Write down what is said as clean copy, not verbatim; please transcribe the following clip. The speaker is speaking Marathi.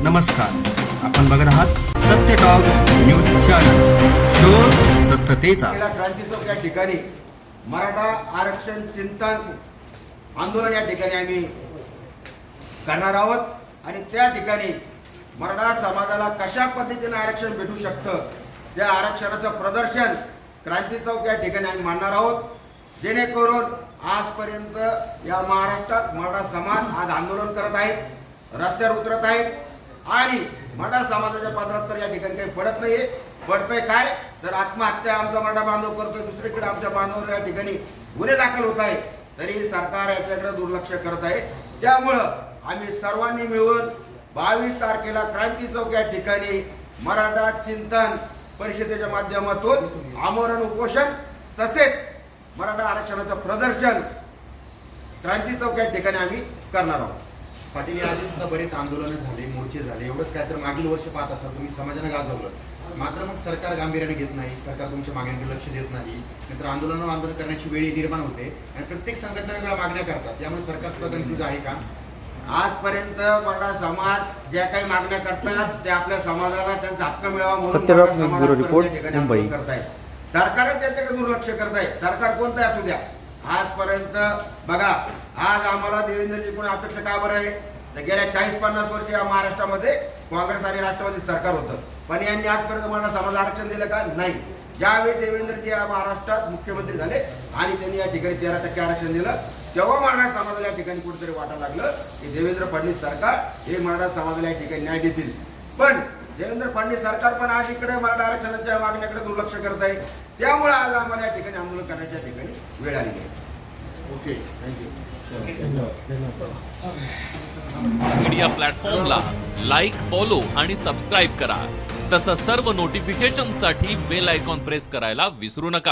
नमस्कार, आपण बघत आहात सत्य टॉक न्यूज चॅनल, शोध सत्यतेचा. क्रांती चौक या ठिकाणी मराठा आरक्षण चिंतन आंदोलन या ठिकाणी आम्ही करणार आहोत आणि त्या ठिकाणी मराठा समाजाला कशा पद्धतीने आरक्षण भेटू शकतं त्या आरक्षणाचं प्रदर्शन क्रांती चौक या ठिकाणी आम्ही मांडणार आहोत, जेणेकरून आजपर्यंत या महाराष्ट्रात मराठा समाज आज आंदोलन करत आहेत, रस्त्यावर उतरत आहेत आणि मराठा समाजाच्या पदरात तर या ठिकाणी काही पडत नाहीये. पडतंय काय तर आत्महत्या आमचा मराठा बांधव करतोय, दुसरीकडे आमच्या बांधवांवर या ठिकाणी गुन्हे दाखल होत आहे, तरी सरकार याच्याकडे दुर्लक्ष करत आहे. त्यामुळं आम्ही सर्वांनी मिळून 22 तारखेला क्रांती चौक या ठिकाणी मराठा चिंतन परिषदेच्या माध्यमातून आमरण उपोषण तसेच मराठा आरक्षणाचं प्रदर्शन क्रांती चौक या ठिकाणी आम्ही करणार आहोत. पाटील, याआधी सुद्धा बरेच आंदोलनं झाले, मोर्चे झाले, एवढंच काय तर मागील वर्ष पाहत असाल तुम्ही समाजाने गाजवलं, मात्र मग सरकार गांभीर्याने घेत नाही, सरकार तुमच्या मागण्यांकडे लक्ष देत नाही, नंतर आंदोलन करण्याची वेळ निर्माण होते आणि प्रत्येक संघटना वेगळ्या मागण्या करतात, त्यामुळे सरकार सुद्धा कन्फ्यूज आहे का? आजपर्यंत मराठा समाज ज्या काही मागण्या करतात त्या आपल्या समाजाला त्यांचा हक्क मिळावा म्हणून करतायत. सरकारच त्याच्याकडे दुर्लक्ष करत आहे. सरकार कोणतं असू द्या, आजपर्यंत बघा, आज आम्हाला देवेंद्रजी कोणी अपेक्षा का बरं आहे तर गेल्या 40-50 वर्ष या महाराष्ट्रामध्ये काँग्रेस आणि राष्ट्रवादी सरकार होतं, पण यांनी आजपर्यंत मराठा समाजाला आरक्षण दिलं का? नाही. ज्यावेळी देवेंद्रजी या महाराष्ट्रात मुख्यमंत्री झाले आणि त्यांनी या ठिकाणी 13% आरक्षण दिलं, तेव्हा मराठा समाजाला या ठिकाणी कुठेतरी वाटायला लागलं की देवेंद्र फडणवीस सरकार हे मराठा समाजाला या ठिकाणी न्याय देतील. पण देवेंद्र फडणवीस सरकार पण आज इकडे मराठा आरक्षणाच्या मागण्याकडे दुर्लक्ष करत आहे. त्यामुळे आज आम्हाला या ठिकाणी आंदोलन करण्याच्या ठिकाणी वेळ आली आहे. Okay, thank you. मीडिया प्लॅटफॉर्मला लाईक, फॉलो आणि सबस्क्राईब करा. तसंच सर्व नोटिफिकेशनसाठी बेल आयकॉन प्रेस करायला विसरू नका.